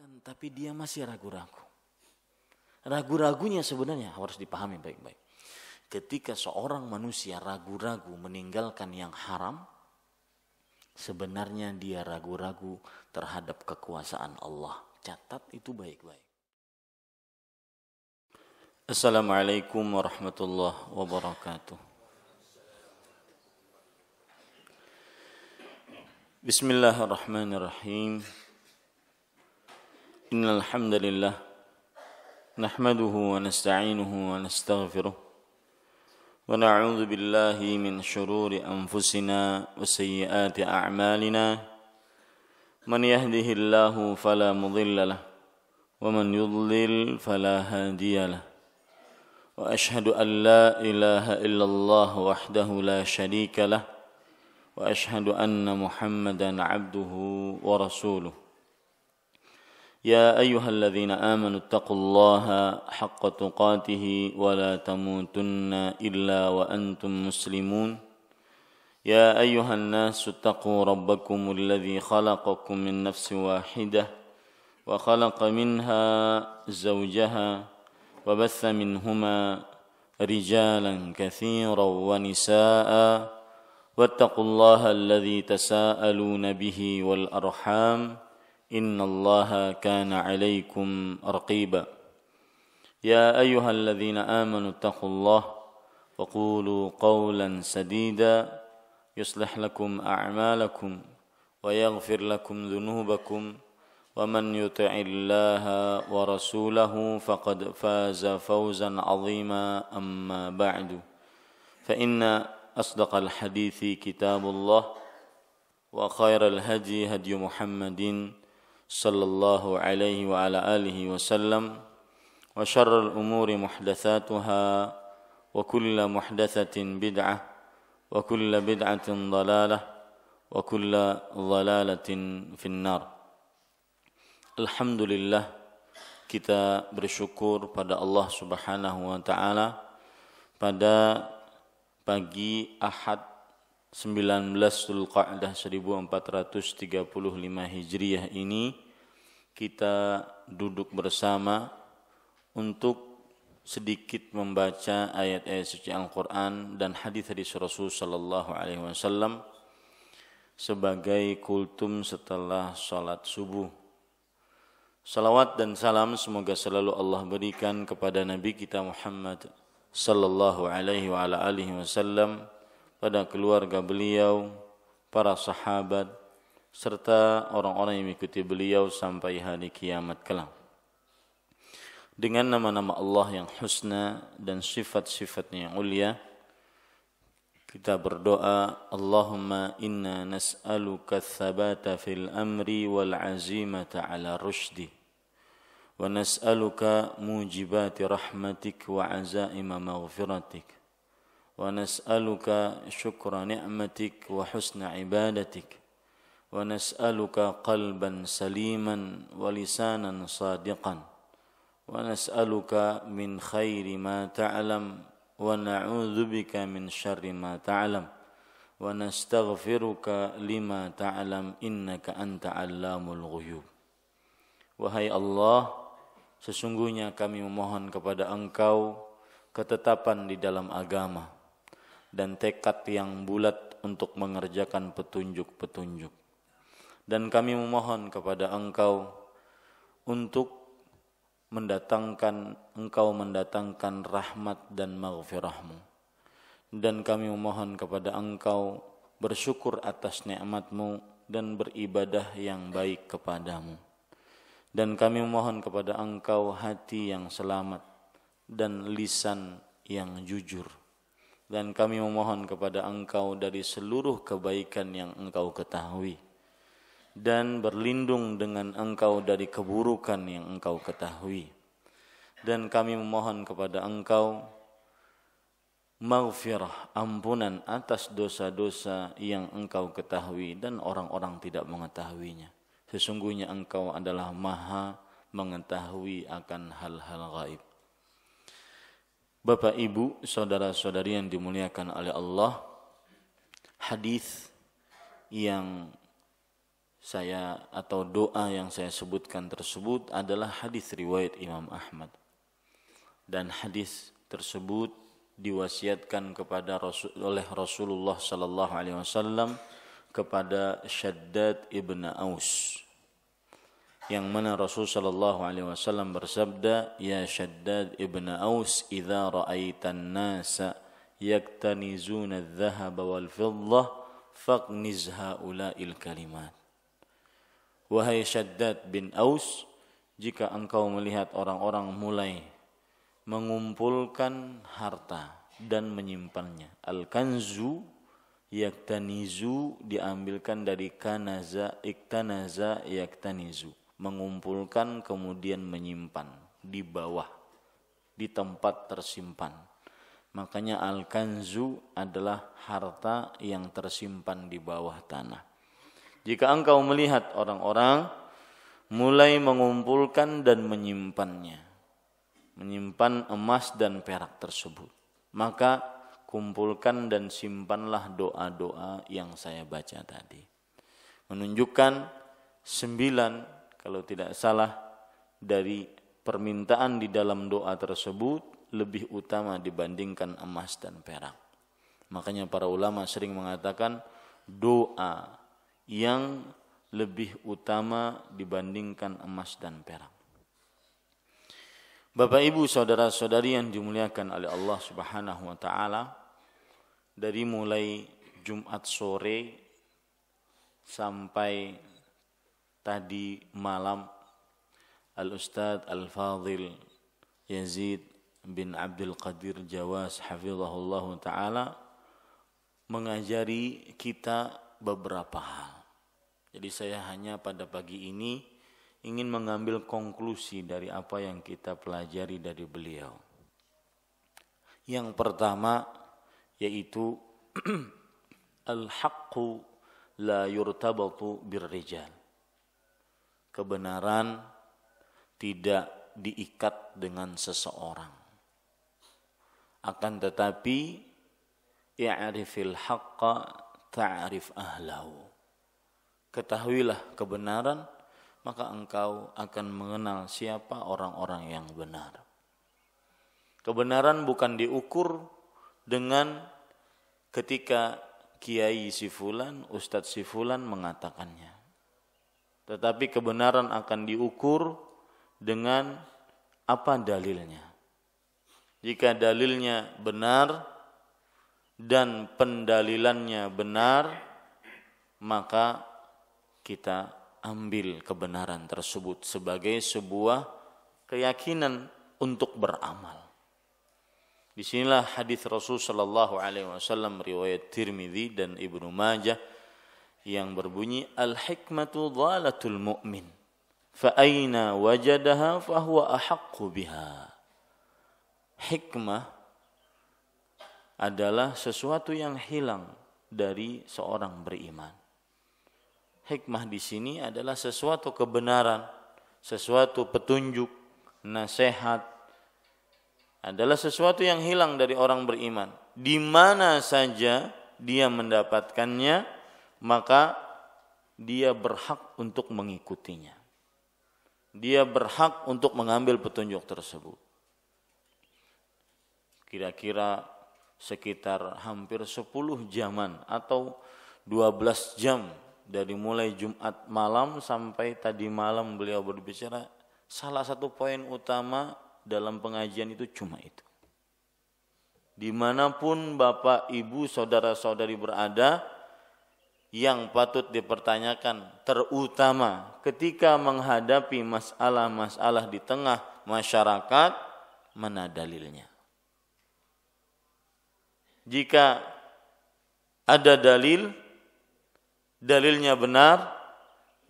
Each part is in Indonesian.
Iman, tapi dia masih ragu-ragu. Ragu-ragunya sebenarnya harus dipahami baik-baik. Ketika seorang manusia ragu-ragu meninggalkan yang haram, sebenarnya dia ragu-ragu terhadap kekuasaan Allah. Catat itu baik-baik. Assalamualaikum warahmatullahi wabarakatuh. Bismillahirrahmanirrahim. Innal hamdalillah nahmaduhu wa nasta'inuhu wa nastaghfiruh wa na'udzu billahi min shururi anfusina wa sayyiati a'malina. Man yahdihillahu fala mudilla lahu wa man yudlil fala hadiya lahu. Wa ashhadu an la ilaha illallah wahdahu la syarika lah wa ashhadu anna Muhammadan abduhu wa rasuluh. Ya ayyuhalladzina amanu taqullaha haqqa tuqatih wa la tamutunna illa wa antum muslimun. Ya ayyuhan nasu taqu rabbakumul ladzi khalaqakum min nafsin wahidah wa khalaqa minha zawjaha وبث منهما رجالا كثيرا ونساء واتقوا الله الذي تساءلون به والأرحام إن الله كان عليكم رقيبا يا أيها الذين آمنوا اتقوا الله وقولوا قولا سديدا يصلح لكم أعمالكم ويغفر لكم ذنوبكم ومن يطع الله ورسوله فقد فاز فوزا عظيما أما بعد فإن أصدق الحديث كتاب الله وخير الهدي هدي محمد صلى الله عليه وعلى آله وسلم وشر الأمور محدثاتها وكل محدثة بدعة وكل بدعة ضلالة وكل ضلالة في النار. Alhamdulillah, kita bersyukur pada Allah Subhanahu wa taala pada pagi Ahad 19 Dzulqa'dah 1435 Hijriah ini kita duduk bersama untuk sedikit membaca ayat-ayat suci Al-Qur'an dan hadis-hadis Rasul sallallahu alaihi wasallam sebagai kultum setelah salat subuh. Salawat dan salam semoga selalu Allah berikan kepada Nabi kita Muhammad sallallahu alaihi wa ala alihi wasallam, pada keluarga beliau, para sahabat, serta orang-orang yang mengikuti beliau sampai hari kiamat kelak. Dengan nama-nama Allah yang husna dan sifat-sifatnya yang mulia, kita berdoa, Allahumma inna nas'aluka tsabata fil amri wal azimata ala rusydi. ونسألك موجبات رحمتك وعزائم مغفرتك ونسألك شكر نعمتك وحسن عبادتك ونسألك قلبا سليما ولسانا صادقا ونسألك من خير ما تعلم ونعوذ بك من شر ما تعلم ونستغفرك لما تعلم إنك أنت علام الغيوب. Wahai Allah, sesungguhnya kami memohon kepada Engkau ketetapan di dalam agama dan tekad yang bulat untuk mengerjakan petunjuk-petunjuk. Dan kami memohon kepada Engkau untuk Engkau mendatangkan rahmat dan maghfirah-Mu. Dan kami memohon kepada Engkau bersyukur atas nikmat-Mu dan beribadah yang baik kepada-Mu. Dan kami memohon kepada Engkau hati yang selamat dan lisan yang jujur. Dan kami memohon kepada Engkau dari seluruh kebaikan yang Engkau ketahui. Dan berlindung dengan Engkau dari keburukan yang Engkau ketahui. Dan kami memohon kepada Engkau maghfirah, ampunan atas dosa-dosa yang Engkau ketahui dan orang-orang tidak mengetahuinya. Sesungguhnya Engkau adalah Maha mengetahui akan hal-hal gaib. Bapak, Ibu, saudara-saudari yang dimuliakan oleh Allah, hadis yang saya atau doa yang saya sebutkan tersebut adalah hadis riwayat Imam Ahmad. Dan hadis tersebut diwasiatkan oleh Rasulullah sallallahu alaihi wasallam kepada Shaddad ibn Aus, yang mana Rasul sallallahu alaihi wasallam bersabda, "Ya Shaddad ibn Aus, idza ra'aitan nasa yaktanizuna adh-dhahaba wal fiddah faqniz haula'il kalimat." Wahai Shaddad bin Aus, jika engkau melihat orang-orang mulai mengumpulkan harta dan menyimpannya. Al-kanzu yaktanizu diambilkan dari kanaza, iktanaza yaktanizu. Mengumpulkan kemudian menyimpan di bawah, di tempat tersimpan. Makanya al-kanzu adalah harta yang tersimpan di bawah tanah. Jika engkau melihat orang-orang mulai mengumpulkan dan menyimpannya, menyimpan emas dan perak tersebut, maka kumpulkan dan simpanlah doa-doa yang saya baca tadi. Menunjukkan 9, kalau tidak salah, dari permintaan di dalam doa tersebut lebih utama dibandingkan emas dan perak. Makanya para ulama sering mengatakan doa yang lebih utama dibandingkan emas dan perak. Bapak Ibu saudara-saudari yang dimuliakan oleh Allah Subhanahu wa taala, dari mulai Jumat sore sampai tadi malam, Al-Ustadz Al-Fadhil Yazid bin Abdul Qadir Jawas hafizahullah taala mengajari kita beberapa hal. Jadi saya hanya pada pagi ini ingin mengambil konklusi dari apa yang kita pelajari dari beliau. Yang pertama yaitu al-haqqu la yurtabatu birrijal. Kebenaran tidak diikat dengan seseorang. Akan tetapi i'rifil haqqa ta'rif ahlahu. Ketahuilah kebenaran, maka engkau akan mengenal siapa orang-orang yang benar. Kebenaran bukan diukur dengan ketika Kiai si fulan, Ustadz si fulan mengatakannya. Tetapi kebenaran akan diukur dengan apa dalilnya. Jika dalilnya benar dan pendalilannya benar, maka kita ambil kebenaran tersebut sebagai sebuah keyakinan untuk beramal. Disinilah hadis Rasul sallallahu alaihi wasallam riwayat Tirmidzi dan Ibnu Majah yang berbunyi, al-hikmatu dhalatul mu'min fa aina wajadaha fa huwa ahaqqu biha. Hikmah adalah sesuatu yang hilang dari seorang beriman. Hikmah di sini adalah sesuatu kebenaran, sesuatu petunjuk, nasihat, adalah sesuatu yang hilang dari orang beriman. Di mana saja dia mendapatkannya, maka dia berhak untuk mengikutinya. Dia berhak untuk mengambil petunjuk tersebut. Kira-kira sekitar hampir 10 jaman atau 12 jam dari mulai Jumat malam sampai tadi malam beliau berbicara, salah satu poin utama dalam pengajian itu cuma itu. Dimanapun Bapak, Ibu, saudara-saudari berada, yang patut dipertanyakan terutama ketika menghadapi masalah-masalah di tengah masyarakat, mana dalilnya? Jika ada dalil, dalilnya benar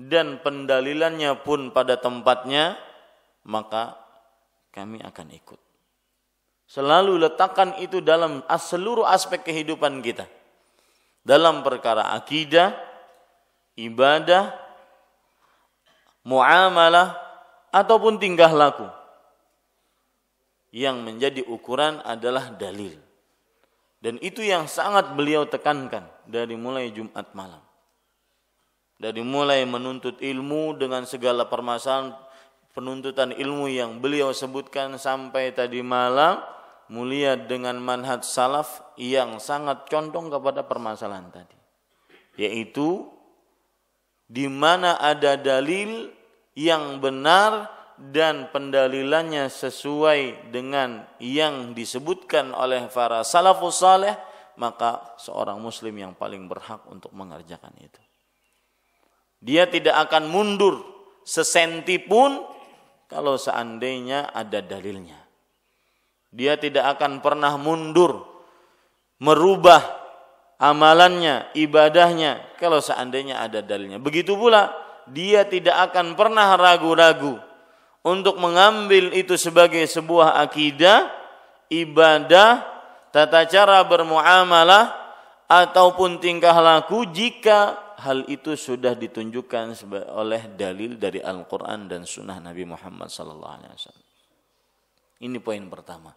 dan pendalilannya pun pada tempatnya, maka kami akan ikut. Selalu letakkan itu dalam seluruh aspek kehidupan kita. Dalam perkara akidah, ibadah, muamalah, ataupun tingkah laku. Yang menjadi ukuran adalah dalil. Dan itu yang sangat beliau tekankan dari mulai Jumat malam. Dari mulai menuntut ilmu dengan segala permasalahan penuntutan ilmu yang beliau sebutkan sampai tadi malam, mulia dengan manhaj salaf yang sangat condong kepada permasalahan tadi. Yaitu di mana ada dalil yang benar dan pendalilannya sesuai dengan yang disebutkan oleh para salafus saleh, maka seorang muslim yang paling berhak untuk mengerjakan itu. Dia tidak akan mundur sesenti pun kalau seandainya ada dalilnya. Dia tidak akan pernah mundur merubah amalannya, ibadahnya kalau seandainya ada dalilnya. Begitu pula dia tidak akan pernah ragu-ragu untuk mengambil itu sebagai sebuah akidah, ibadah, tata cara bermuamalah ataupun tingkah laku jika hal itu sudah ditunjukkan oleh dalil dari Al-Quran dan Sunnah Nabi Muhammad SAW. Ini poin pertama.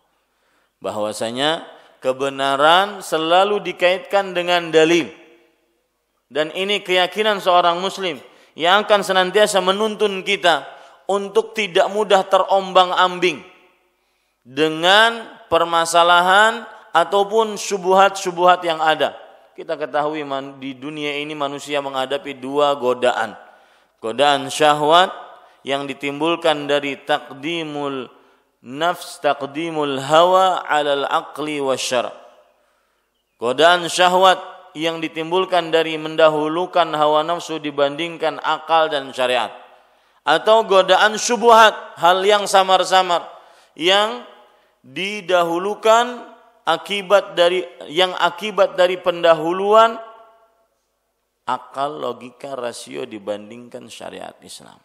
Bahwasanya kebenaran selalu dikaitkan dengan dalil. Dan ini keyakinan seorang muslim yang akan senantiasa menuntun kita untuk tidak mudah terombang-ambing dengan permasalahan ataupun syubhat-syubhat yang ada. Kita ketahui di dunia ini manusia menghadapi dua godaan. Godaan syahwat yang ditimbulkan dari taqdimul nafs, taqdimul hawa alal aqli wasyara. Godaan syahwat yang ditimbulkan dari mendahulukan hawa nafsu dibandingkan akal dan syariat. Atau godaan syubhat, hal yang samar-samar yang didahulukan akibat dari pendahuluan akal, logika, rasio dibandingkan syariat Islam.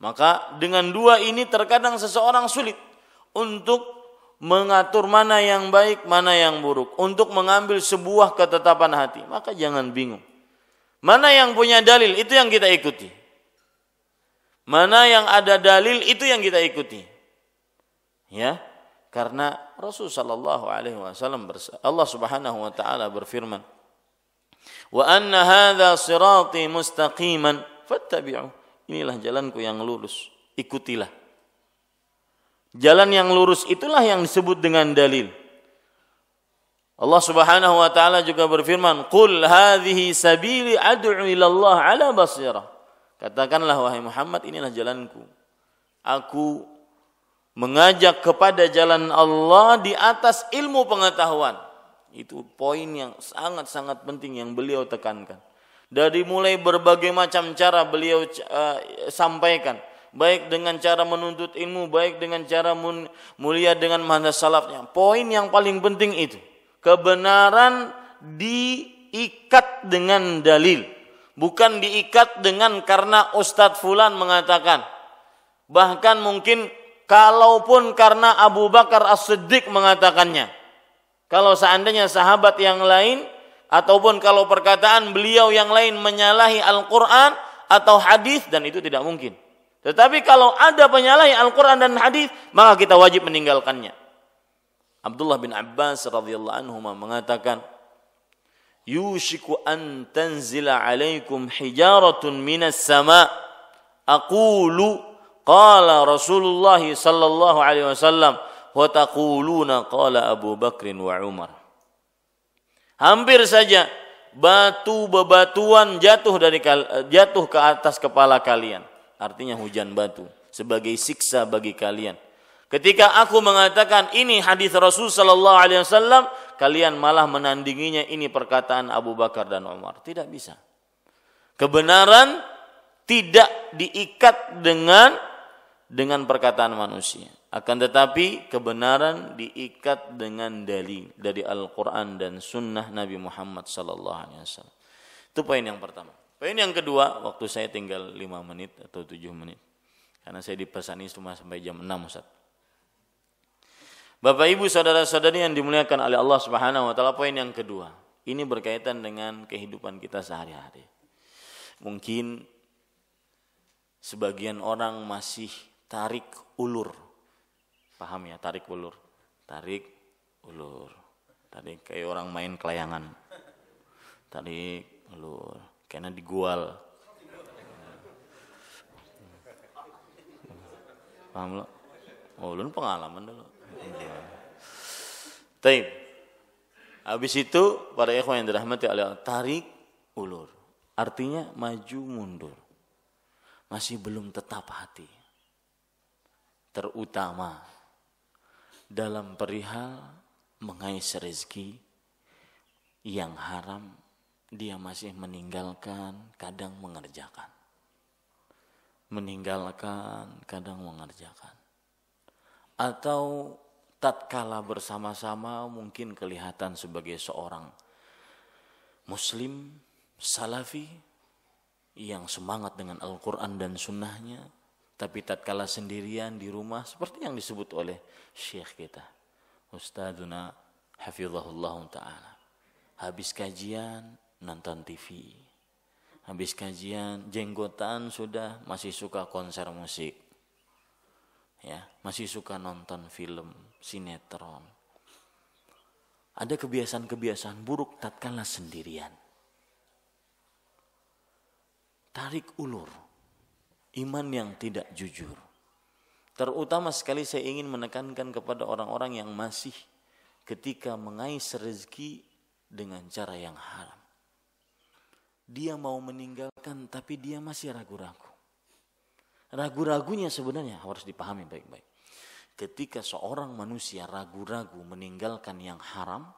Maka dengan dua ini terkadang seseorang sulit untuk mengatur mana yang baik, mana yang buruk, untuk mengambil sebuah ketetapan hati. Maka jangan bingung. Mana yang punya dalil, itu yang kita ikuti. Mana yang ada dalil, itu yang kita ikuti. Ya. Karena Rasul sallallahu alaihi wasallam Allah Subhanahu wa taala berfirman, "Wa anna hadza sirati mustaqiman fattabi'u." Inilah jalanku yang lurus, ikutilah. Jalan yang lurus itulah yang disebut dengan dalil. Allah Subhanahu wa taala juga berfirman, "Qul hadhihi sabili ad'u ila Allah 'ala basirah." Katakanlah wahai Muhammad, inilah jalanku. Aku mengajak kepada jalan Allah di atas ilmu pengetahuan. Itu poin yang sangat-sangat penting yang beliau tekankan. Dari mulai berbagai macam cara beliau sampaikan. Baik dengan cara menuntut ilmu, baik dengan cara mulia dengan manhaj salafnya. Poin yang paling penting itu. Kebenaran diikat dengan dalil. Bukan diikat dengan karena Ustadz Fulan mengatakan. Bahkan mungkin kalaupun karena Abu Bakar As-Siddiq mengatakannya. Kalau seandainya sahabat yang lain ataupun kalau perkataan beliau yang lain menyalahi Al-Quran atau hadis, dan itu tidak mungkin. Tetapi kalau ada penyalahi Al-Quran dan hadis, maka kita wajib meninggalkannya. Abdullah bin Abbas radhiyallahu anhu mengatakan, "Yushiku an tanzila alaikum hijaratun minas sama' aqulu qala Rasulullah sallallahu alaihi wasallam wa taquluna qala Abu Bakr wa Umar." Hampir saja batu-bebatuan jatuh ke atas kepala kalian. Artinya hujan batu sebagai siksa bagi kalian. Ketika aku mengatakan ini hadis Rasul sallallahu alaihi wasallam, kalian malah menandinginya ini perkataan Abu Bakar dan Umar. Tidak bisa. Kebenaran tidak diikat dengan perkataan manusia. Akan tetapi kebenaran diikat dengan dalil dari Al-Quran dan Sunnah Nabi Muhammad SAW. Itu poin yang pertama. Poin yang kedua, waktu saya tinggal 5 menit atau 7 menit. Karena saya dipesani cuma sampai jam 6 Ustaz. Bapak Ibu saudara-saudari yang dimuliakan oleh Allah Subhanahu wa taala, poin yang kedua. Ini berkaitan dengan kehidupan kita sehari-hari. Mungkin sebagian orang masih tarik ulur. Paham ya, tarik ulur. Tarik ulur. Tarik kayak orang main kelayangan. Tarik ulur. karena digual. Paham lo? Oh, lu pengalaman dulu. Taib. Habis itu para ikhwan yang dirahmati Allah, tarik ulur. Artinya maju mundur. Masih belum tetap hati. Terutama dalam perihal mengais rezeki yang haram, dia masih meninggalkan, kadang mengerjakan. Meninggalkan, kadang mengerjakan. Atau tatkala bersama-sama mungkin kelihatan sebagai seorang muslim, salafi, yang semangat dengan Al-Quran dan sunnahnya, tapi tatkala sendirian di rumah, seperti yang disebut oleh syekh kita, Ustadzuna Hafizahullah Ta'ala. Habis kajian, nonton TV. Habis kajian, jenggotan sudah, masih suka konser musik. Ya, masih suka nonton film, sinetron. Ada kebiasaan-kebiasaan buruk tatkala sendirian. Tarik ulur, iman yang tidak jujur. Terutama sekali saya ingin menekankan kepada orang-orang yang masih ketika mengais rezeki dengan cara yang haram. Dia mau meninggalkan tapi dia masih ragu-ragu. Ragu-ragunya sebenarnya harus dipahami baik-baik. Ketika seorang manusia ragu-ragu meninggalkan yang haram,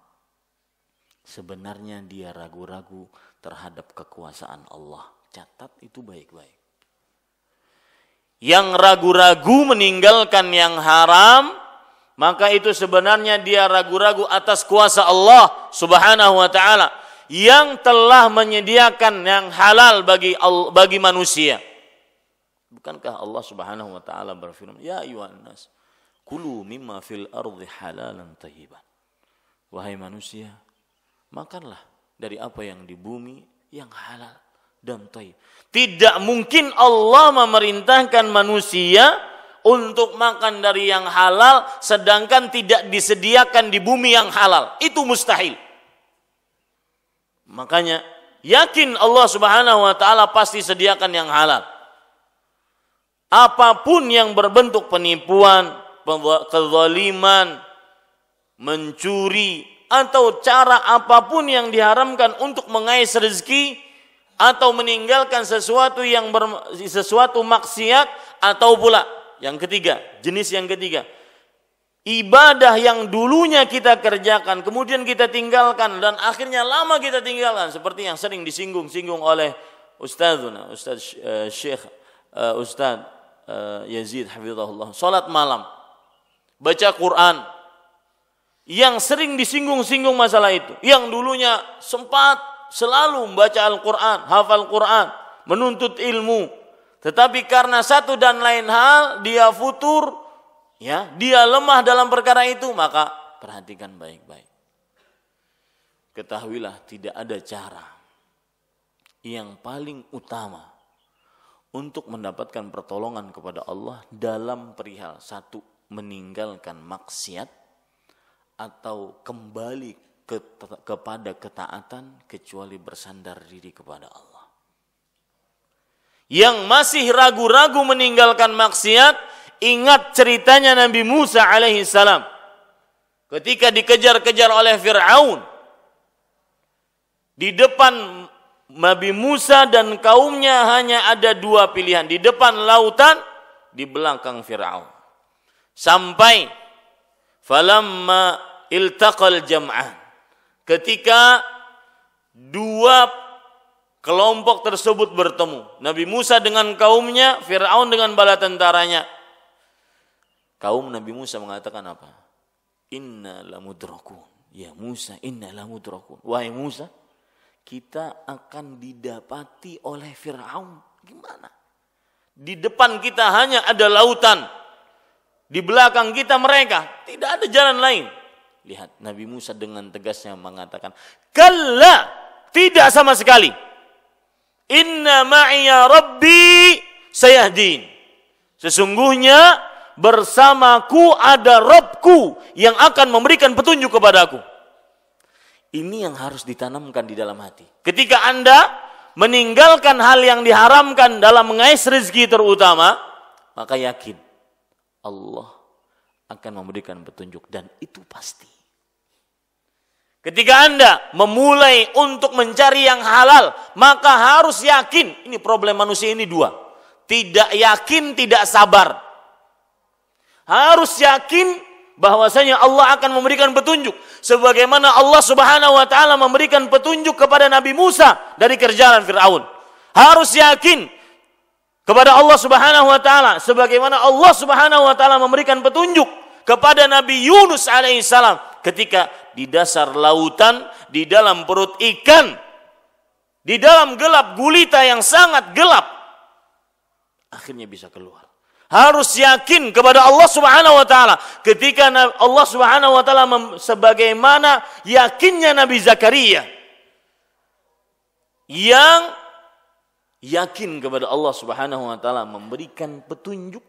sebenarnya dia ragu-ragu terhadap kekuasaan Allah. Catat itu baik-baik. Yang ragu-ragu meninggalkan yang haram, maka itu sebenarnya dia ragu-ragu atas kuasa Allah Subhanahu wa ta'ala yang telah menyediakan yang halal bagi manusia. Bukankah Allah Subhanahu wa ta'ala berfirman, ya ayyuhan nas, kulu mimma fil ardi halalan thayyiban. Wahai manusia, makanlah dari apa yang di bumi yang halal dan thayyib. Tidak mungkin Allah memerintahkan manusia untuk makan dari yang halal sedangkan tidak disediakan di bumi yang halal. Itu mustahil. Makanya yakin Allah Subhanahu wa ta'ala pasti sediakan yang halal. Apapun yang berbentuk penipuan, kezaliman, mencuri, atau cara apapun yang diharamkan untuk mengais rezeki atau meninggalkan sesuatu sesuatu maksiat, atau pula yang ketiga, jenis yang ketiga, ibadah yang dulunya kita kerjakan kemudian kita tinggalkan dan akhirnya lama kita tinggalkan, seperti yang sering disinggung-singgung oleh Ustaz Syekh Ustaz Yazid Hafizahullah, salat malam, baca Quran, yang sering disinggung-singgung masalah itu, yang dulunya sempat selalu membaca Al-Quran, hafal Quran, menuntut ilmu, tetapi karena satu dan lain hal dia futur, ya, dia lemah dalam perkara itu, maka perhatikan baik-baik. Ketahuilah tidak ada cara yang paling utama untuk mendapatkan pertolongan kepada Allah dalam perihal satu, meninggalkan maksiat atau kembali kepada ketaatan, kecuali bersandar diri kepada Allah. Yang masih ragu-ragu meninggalkan maksiat, ingat ceritanya Nabi Musa alaihi salam ketika dikejar-kejar oleh Fir'aun. Di depan Nabi Musa dan kaumnya hanya ada dua pilihan, di depan lautan, di belakang Fir'aun. Sampai falamma iltaqal jam'an, ketika dua kelompok tersebut bertemu, Nabi Musa dengan kaumnya, Fir'aun dengan bala tentaranya. Kaum Nabi Musa mengatakan apa? Inna lamudrakun. Ya Musa, inna lamudrakun. Wahai Musa, kita akan didapati oleh Fir'aun. Gimana? Di depan kita hanya ada lautan, di belakang kita mereka, tidak ada jalan lain. Lihat, Nabi Musa dengan tegasnya mengatakan, kalla, tidak sama sekali. Inna ma'iya rabbi sayahdin. Sesungguhnya bersamaku ada Rabbku yang akan memberikan petunjuk kepadaku. Ini yang harus ditanamkan di dalam hati. Ketika Anda meninggalkan hal yang diharamkan dalam mengais rezeki terutama, maka yakin Allah akan memberikan petunjuk, dan itu pasti. Ketika Anda memulai untuk mencari yang halal, maka harus yakin. Ini problem manusia ini dua. Tidak yakin, tidak sabar. Harus yakin bahwasanya Allah akan memberikan petunjuk. Sebagaimana Allah Subhanahu wa ta'ala memberikan petunjuk kepada Nabi Musa dari kerjaan Fir'aun. Harus yakin kepada Allah Subhanahu wa ta'ala. Sebagaimana Allah Subhanahu wa ta'ala memberikan petunjuk kepada Nabi Yunus alaihissalam ketika di dasar lautan, di dalam perut ikan, di dalam gelap gulita yang sangat gelap, akhirnya bisa keluar. Harus yakin kepada Allah Subhanahu wa ta'ala ketika Allah Subhanahu wa ta'ala sebagaimana yakinnya Nabi Zakaria yang yakin kepada Allah Subhanahu wa ta'ala memberikan petunjuk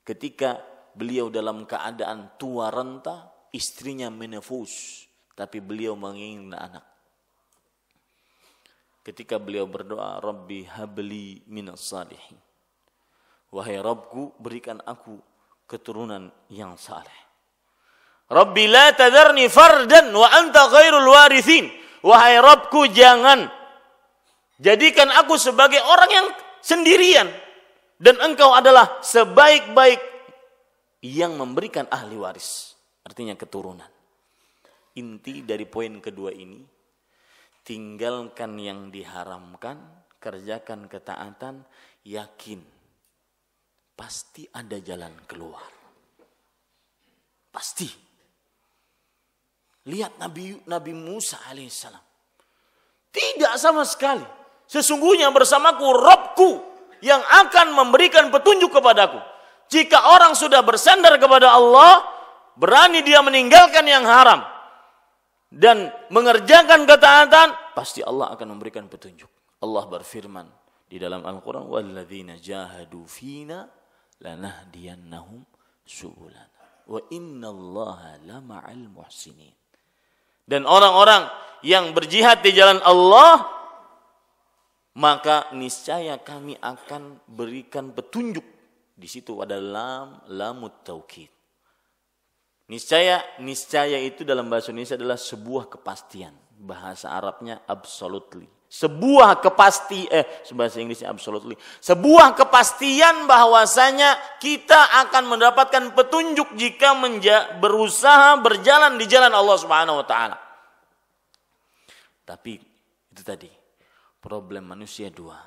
ketika beliau dalam keadaan tua renta, istrinya menefus, tapi beliau menginginkan anak. Ketika beliau berdoa, Rabbi habli minas salihin. Wahai Rabbku, berikan aku keturunan yang saleh. Rabbi la tadharni fardan wa anta khairul warithin. Wahai Rabbku, jangan jadikan aku sebagai orang yang sendirian, dan engkau adalah sebaik-baik yang memberikan ahli waris, artinya keturunan. Inti dari poin kedua ini, tinggalkan yang diharamkan, kerjakan ketaatan, yakin pasti ada jalan keluar. Pasti. Lihat Nabi Musa alaihissalam. Tidak sama sekali. Sesungguhnya bersamaku Rabbku yang akan memberikan petunjuk kepadaku. Jika orang sudah bersandar kepada Allah, berani dia meninggalkan yang haram dan mengerjakan ketaatan, pasti Allah akan memberikan petunjuk. Allah berfirman di dalam Al-Quran, وَالَّذِينَ جَاهَدُوا فِينَا لَنَهْدِيَنَّهُمْ سُبُلَنَا وَإِنَّ اللَّهَ لَمَعَ الْمُحْسِنِينَ. Dan orang-orang yang berjihad di jalan Allah, maka niscaya kami akan berikan petunjuk. Di situ ada lamut taukid. Niscaya itu dalam bahasa Indonesia adalah sebuah kepastian. Bahasa Arabnya absolutely. Sebuah bahasa Inggrisnya absolutely. Sebuah kepastian bahwasanya kita akan mendapatkan petunjuk jika berusaha berjalan di jalan Allah Subhanahu wa taala. Tapi itu tadi, problem manusia dua,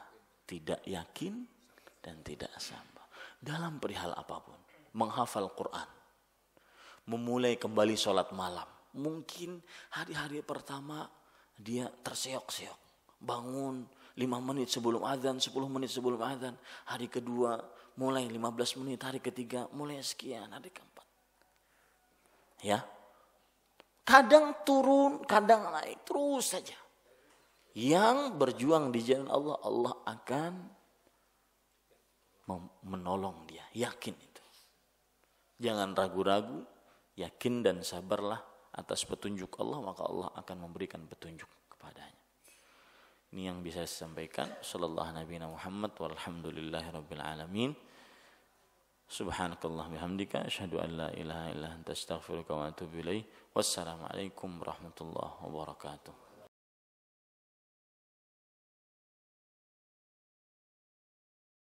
tidak yakin dan tidak sabar dalam perihal apapun. Menghafal Quran, memulai kembali sholat malam. Mungkin hari-hari pertama dia terseok-seok, bangun 5 menit sebelum azan, 10 menit sebelum azan. Hari kedua mulai 15 menit, hari ketiga mulai sekian, hari keempat. Ya. Kadang turun, kadang naik, terus saja. Yang berjuang di jalan Allah, Allah akan menolong dia. Yakin itu. Jangan ragu-ragu, yakin dan sabarlah atas petunjuk Allah, maka Allah akan memberikan petunjuk kepadanya. Ini yang bisa saya sampaikan. Sallallahu nabiyana Muhammad walhamdulillahi rabbil alamin. Subhanakallah bihamdika asyhadu an la ilaha illa anta astaghfiruka wa atubu ilaik. Wassalamualaikum warahmatullahi wabarakatuh.